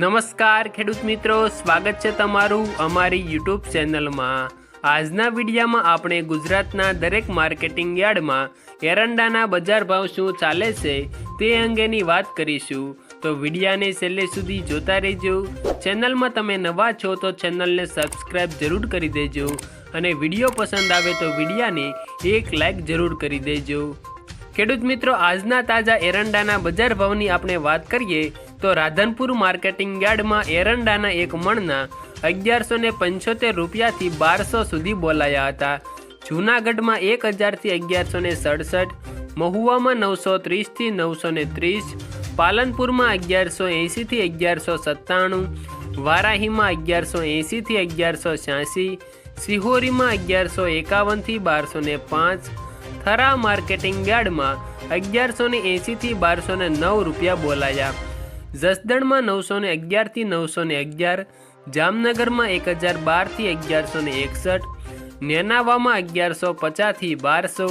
નમસ્કાર ખેડૂત મિત્રો, સ્વાગત છે તમારું અમારી યુટ્યુબ ચેનલમાં। આજના વિડીયોમાં આપણે ગુજરાતના દરેક માર્કેટિંગ યાર્ડમાં એરંડાના બજાર ભાવ શું ચાલે છે તે અંગેની વાત કરીશું, તો વિડીયાને છેલ્લે સુધી જોતા રહેજો। ચેનલમાં તમે નવા છો તો ચેનલને સબસ્ક્રાઈબ જરૂર કરી દેજો અને વિડીયો પસંદ આવે તો વિડીયાને એક લાઈક જરૂર કરી દેજો। ખેડૂત મિત્રો, આજના તાજા એરંડાના બજાર ભાવની આપણે વાત કરીએ તો રાધનપુર માર્કેટિંગ યાર્ડમાં એરંડાના એક મણના 1175 રૂપિયાથી 1200 સુધી બોલાયા હતા। જૂનાગઢમાં 1000થી 1167, મહુવામાં 930થી 930, પાલનપુરમાં 1180થી 1197, વારાહીમાં 1180થી 1186, સિહોરીમાં 1151થી 1205, થરા માર્કેટિંગ યાર્ડમાં 1180થી 1209 રૂપિયા બોલાયા। જસદણમાં 911થી 911, જામનગરમાં 1012થી 1161, નેનાવામાં 1150થી 1200,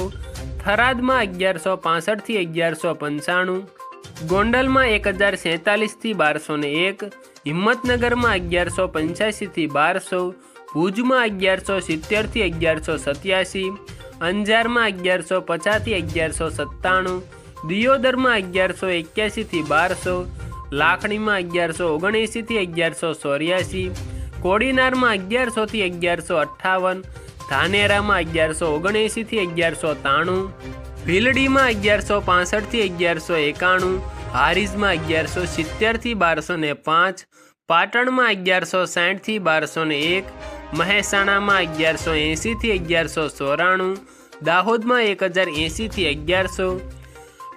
થરાદમાં 1165થી 1195, ગોંડલમાં 1047થી 1201, હિંમતનગરમાં 1185થી 1200, ભુજમાં 1170થી 1187, અંજારમાં 1150થી 1197, દિયોદરમાં 1181થી 1200, લાખણીમાં 1179થી 1184, કોડીનારમાં 1100થી 1158, ધાનેરામાં 1179થી 1193, ભીલડીમાં 1165થી 1191, હારીજમાં 1170થી 1205, પાટણમાં 1160થી 1201, મહેસાણામાં 1180થી 1194, દાહોદમાં 1080થી 1100,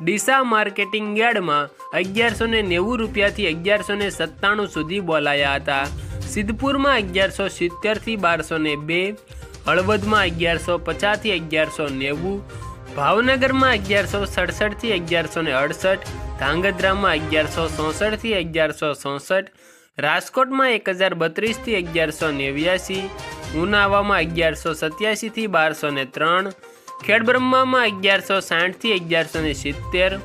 ડીસા માર્કેટિંગ યાર્ડમાં 1190 રૂપિયાથી 1197 સુધી બોલાયા હતા। સિદ્ધપુરમાં 1170થી 1202, હળવદમાં 1150થી 1190, ભાવનગરમાં 1167થી 1168, ધાંગધ્રામાં 1164થી 1167, રાજકોટમાં 1032થી 1189, ઉનાવામાં 1187થી 1203, ખેડબ્રહ્મામાં 1160થી 1170,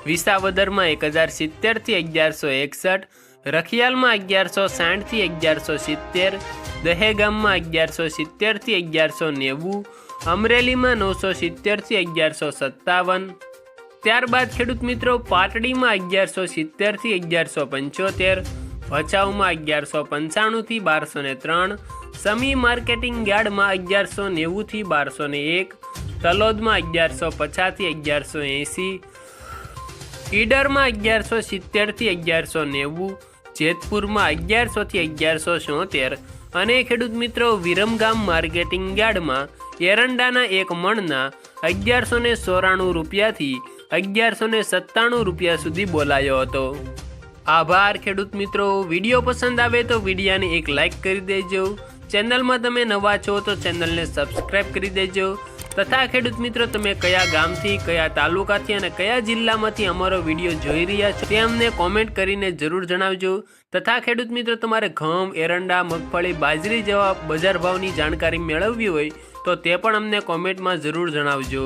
વિસાવદરમાં 1070થી 1161, રખિયાલમાં 1160થી 1170, દહેગામમાં 1170થી 1190, અમરેલીમાં 970થી 1157। ત્યારબાદ ખેડૂત મિત્રો, પાટડીમાં 1170થી 1175, ભચાઉમાં 1195થી 1203, સમી માર્કેટિંગ યાર્ડમાં 1190થી 1201, તલોદમાં 1150થી 1180, ઈડરમાં 1170થી 1190, જેતપુરમાં 1100થી 1176 અને ખેડૂત મિત્રો, વિરમગામ માર્કેટિંગ યાર્ડમાં એરંડાના એક મણના 1194 રૂપિયાથી 1197 રૂપિયા સુધી બોલાયો હતો। આભાર ખેડૂત મિત્રો। વિડીયો પસંદ આવે તો વિડીયાને એક લાઈક કરી દેજો। ચેનલમાં તમે નવા છો તો ચેનલને સબસ્ક્રાઈબ કરી દેજો તથા ખેડૂત મિત્રો, તમે કયા ગામથી, કયા તાલુકાથી અને કયા જિલ્લામાંથી અમારો વિડીયો જોઈ રહ્યા છો તે અમને કોમેન્ટ કરીને જરૂર જણાવજો। તથા ખેડૂત મિત્રો, તમારે ઘઉં, એરંડા, મગફળી, બાજરી જેવા બજાર ભાવની જાણકારી મેળવવી હોય તો તે પણ અમને કોમેન્ટમાં જરૂર જણાવજો।